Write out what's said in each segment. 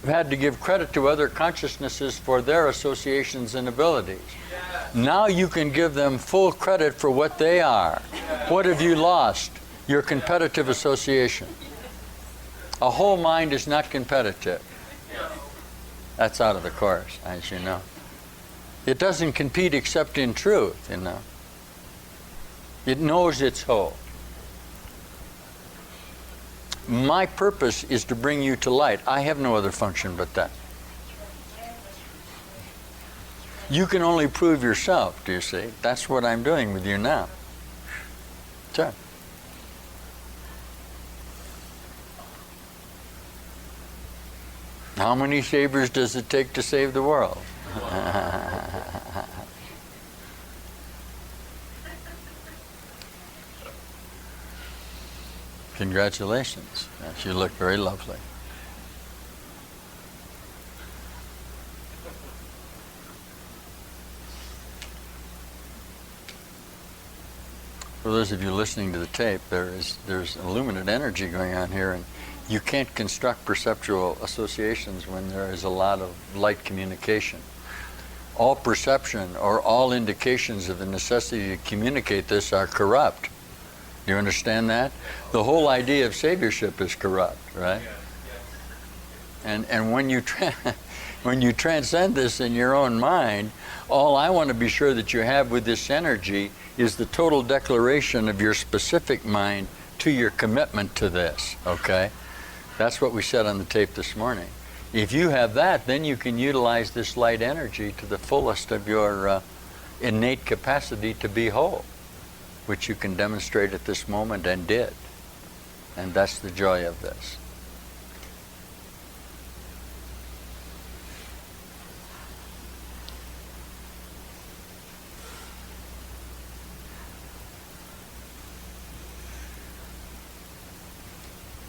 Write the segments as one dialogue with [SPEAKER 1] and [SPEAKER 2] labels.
[SPEAKER 1] had to give credit to other consciousnesses for their associations and abilities. Now you can give them full credit for what they are. What have you lost? Your competitive association. A whole mind is not competitive. That's out of the course, as you know. It doesn't compete except in truth, you know. It knows its whole. My purpose is to bring you to light. I have no other function but that. You can only prove yourself, do you see? That's what I'm doing with you now. Sure. How many saviors does it take to save the world? Congratulations. Yes, you look very lovely. For those of you listening to the tape, there's illuminant energy going on here, and you can't construct perceptual associations when there is a lot of light communication. All perception or all indications of the necessity to communicate this are corrupt. Do you understand that? The whole idea of saviorship is corrupt, right? And when you when you transcend this in your own mind, all I want to be sure that you have with this energy is the total declaration of your specific mind to your commitment to this, okay? That's what we said on the tape this morning. If you have that, then you can utilize this light energy to the fullest of your innate capacity to be whole, which you can demonstrate at this moment and did. And that's the joy of this.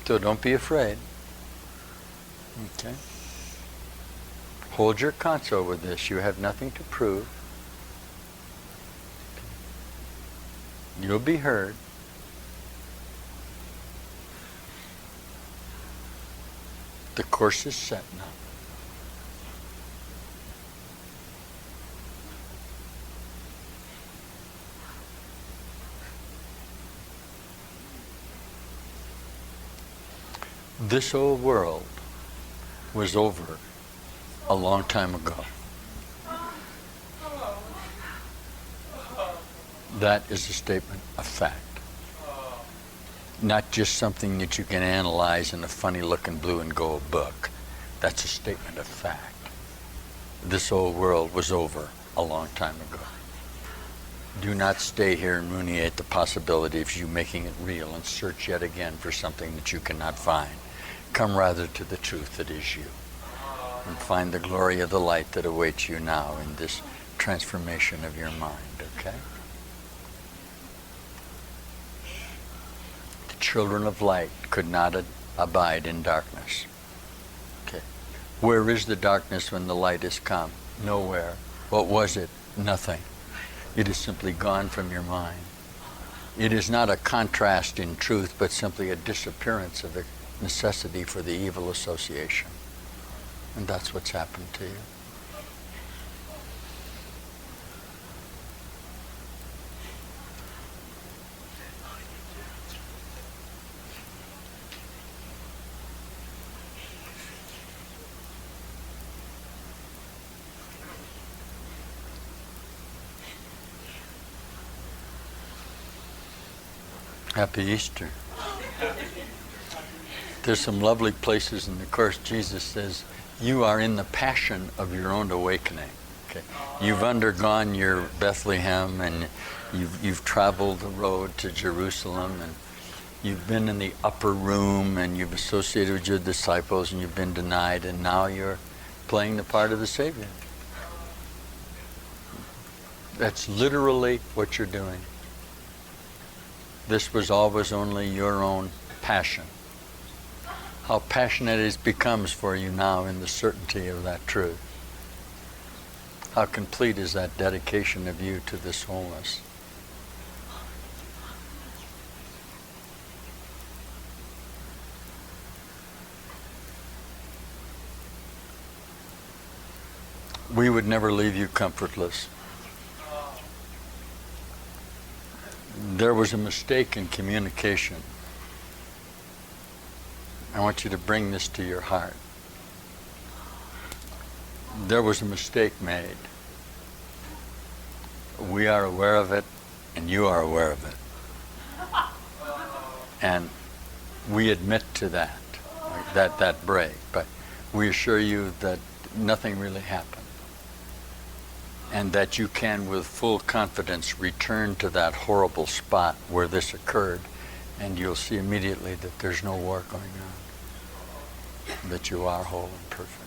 [SPEAKER 1] So don't be afraid. Okay? Hold your console with this. You have nothing to prove. You'll be heard. The course is set now. This old world was over a long time ago. That is a statement of fact. Not just something that you can analyze in a funny-looking blue and gold book. That's a statement of fact. This old world was over a long time ago. Do not stay here and ruminate the possibility of you making it real and search yet again for something that you cannot find. Come rather to the truth that is you, and find the glory of the light that awaits you now in this transformation of your mind, okay? The children of light could not abide in darkness. Okay. Where is the darkness when the light has come? Nowhere. What was it? Nothing. It is simply gone from your mind. It is not a contrast in truth, but simply a disappearance of the necessity for the evil association. And that's what's happened to you. Happy Easter. There's some lovely places in the Course. Jesus says, you are in the passion of your own awakening. Okay? You've undergone your Bethlehem, and you've traveled the road to Jerusalem, and you've been in the upper room, and you've associated with your disciples, and you've been denied, and now you're playing the part of the Savior. That's literally what you're doing. This was always only your own passion. How passionate it becomes for you now in the certainty of that truth. How complete is that dedication of you to this wholeness. We would never leave you comfortless. There was a mistake in communication. I want you to bring this to your heart. There was a mistake made. We are aware of it, and you are aware of it. And we admit to that break, but we assure you that nothing really happened. And that you can, with full confidence, return to that horrible spot where this occurred, and you'll see immediately that there's no war going on, that you are whole and perfect.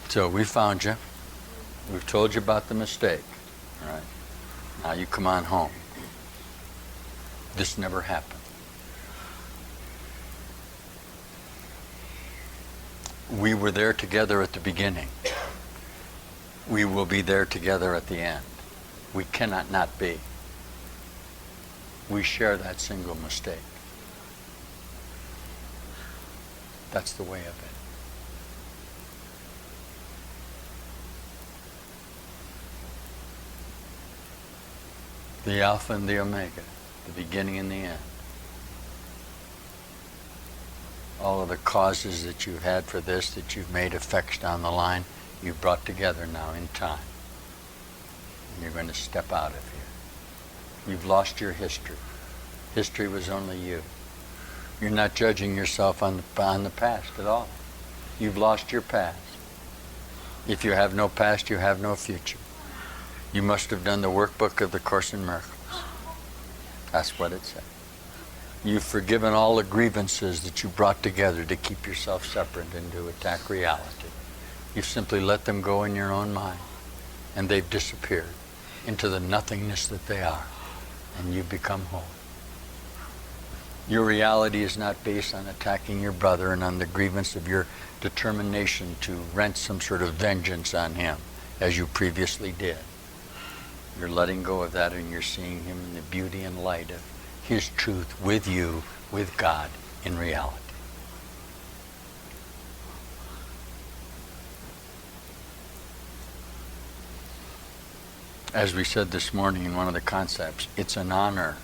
[SPEAKER 1] So we found you. We've told you about the mistake. All right. Now you come on home. This never happened. We were there together at the beginning. We will be there together at the end. We cannot not be. We share that single mistake. That's the way of it. The Alpha and the Omega, the beginning and the end. All of the causes that you've had for this, that you've made effects down the line, you've brought together now in time. And you're going to step out of here. You've lost your history. History was only you. You're not judging yourself on the past at all. You've lost your past. If you have no past, you have no future. You must have done the workbook of the Course in Miracles. That's what it said. You've forgiven all the grievances that you brought together to keep yourself separate and to attack reality. You've simply let them go in your own mind, and they've disappeared into the nothingness that they are, and you've become whole. Your reality is not based on attacking your brother and on the grievance of your determination to wreak some sort of vengeance on him, as you previously did. You're letting go of that, and you're seeing him in the beauty and light of his truth with you, with God, in reality. As we said this morning in one of the concepts, it's an honor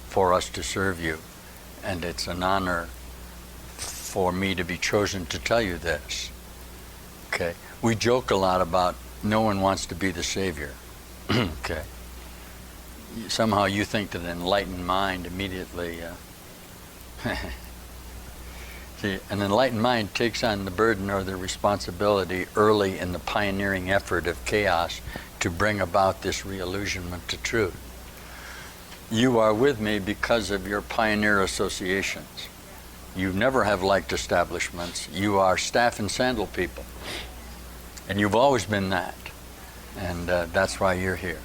[SPEAKER 1] for us to serve you, and it's an honor for me to be chosen to tell you this. Okay? We joke a lot about no one wants to be the Savior. Okay. Somehow you think that an enlightened mind immediately see, an enlightened mind takes on the burden or the responsibility early in the pioneering effort of chaos to bring about this re-illusionment to truth. You are with me because of your pioneer associations. You never have liked establishments. You are staff and sandal people. And you've always been that. And that's why you're here.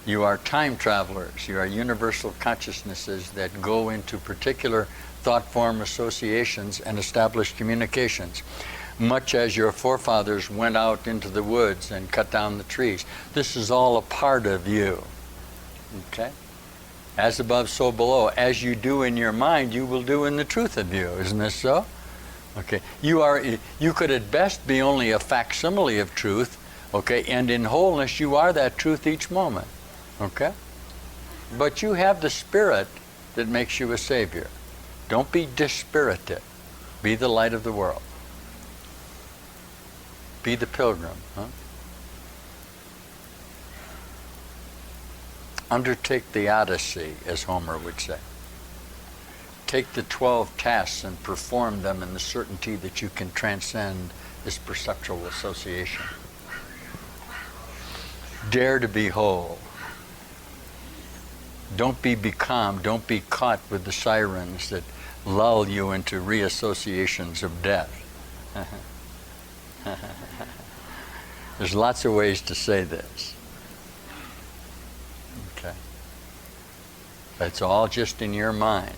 [SPEAKER 1] You are time travelers. You are universal consciousnesses that go into particular thought form associations and establish communications. Much as your forefathers went out into the woods and cut down the trees. This is all a part of you. Okay? As above, so below. As you do in your mind, you will do in the truth of you. Isn't this so? Okay. You could at best be only a facsimile of truth. Okay, and in wholeness, you are that truth each moment. Okay? But you have the spirit that makes you a savior. Don't be dispirited. Be the light of the world. Be the pilgrim. Huh? Undertake the Odyssey, as Homer would say. Take the 12 tasks and perform them in the certainty that you can transcend this perceptual association. Dare to be whole. Don't be becalmed. Don't be caught with the sirens that lull you into reassociations of death. There's lots of ways to say this. Okay. It's all just in your mind.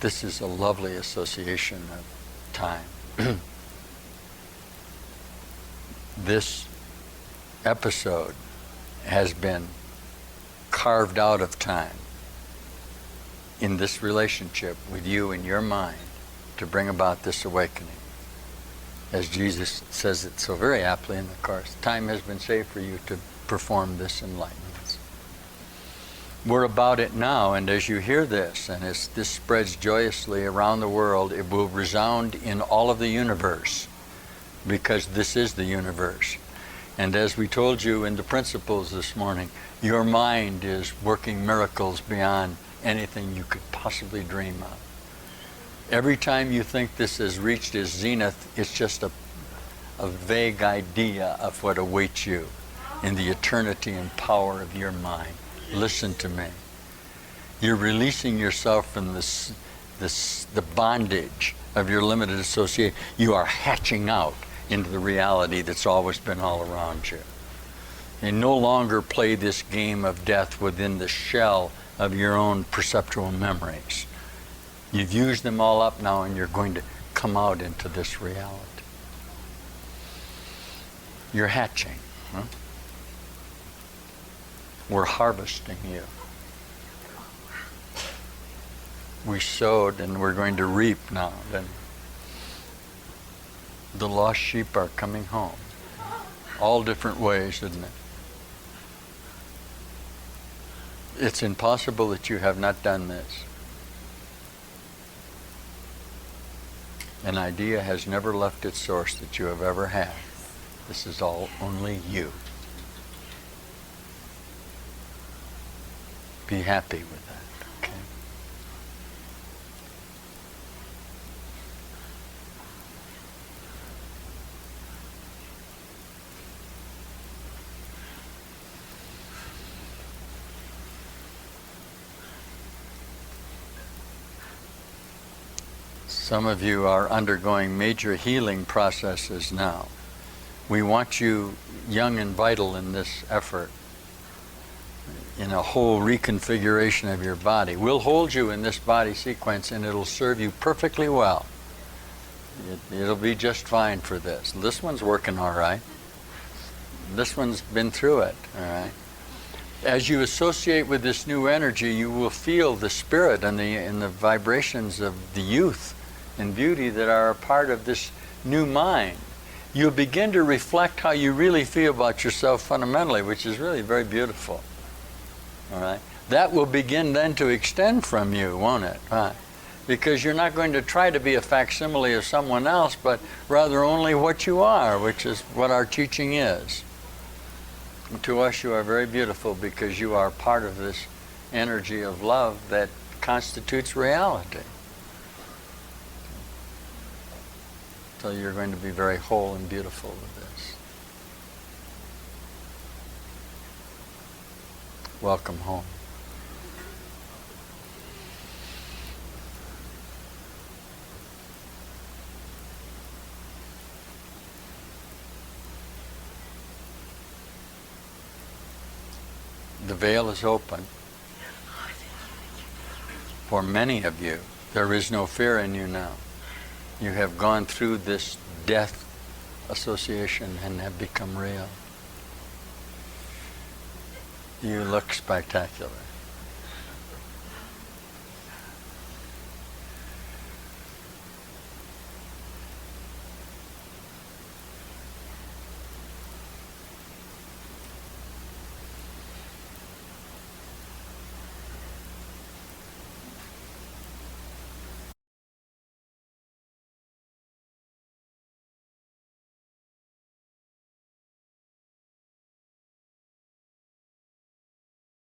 [SPEAKER 1] This is a lovely association of time. This episode has been carved out of time in this relationship with you and your mind to bring about this awakening. As Jesus says it so very aptly in the Course, time has been saved for you to perform this enlightenment. We're about it now, and as you hear this, and as this spreads joyously around the world, it will resound in all of the universe, because this is the universe. And as we told you in the principles this morning, your mind is working miracles beyond anything you could possibly dream of. Every time you think this has reached its zenith, it's just a vague idea of what awaits you in the eternity and power of your mind. Listen to me. You're releasing yourself from the bondage of your limited association. You are hatching out into the reality that's always been all around you. You no longer play this game of death within the shell of your own perceptual memories. You've used them all up now, and you're going to come out into this reality. You're hatching. Huh? We're harvesting you. We sowed and we're going to reap now. Then the lost sheep are coming home. All different ways, isn't it? It's impossible that you have not done this. An idea has never left its source that you have ever had. This is all only you. Be happy with that, okay? Some of you are undergoing major healing processes now. We want you young and vital in this effort, in a whole reconfiguration of your body. We'll hold you in this body sequence, and it'll serve you perfectly well. It'll be just fine for this. This one's working all right. This one's been through it, all right? As you associate with this new energy, you will feel the spirit and the vibrations of the youth and beauty that are a part of this new mind. You'll begin to reflect how you really feel about yourself fundamentally, which is really very beautiful. All right? That will begin then to extend from you, won't it? Right? Because you're not going to try to be a facsimile of someone else, but rather only what you are, which is what our teaching is. And to us, you are very beautiful because you are part of this energy of love that constitutes reality. So you're going to be very whole and beautiful with this. Welcome home. The veil is open. For many of you, there is no fear in you now. You have gone through this death association and have become real. You look spectacular.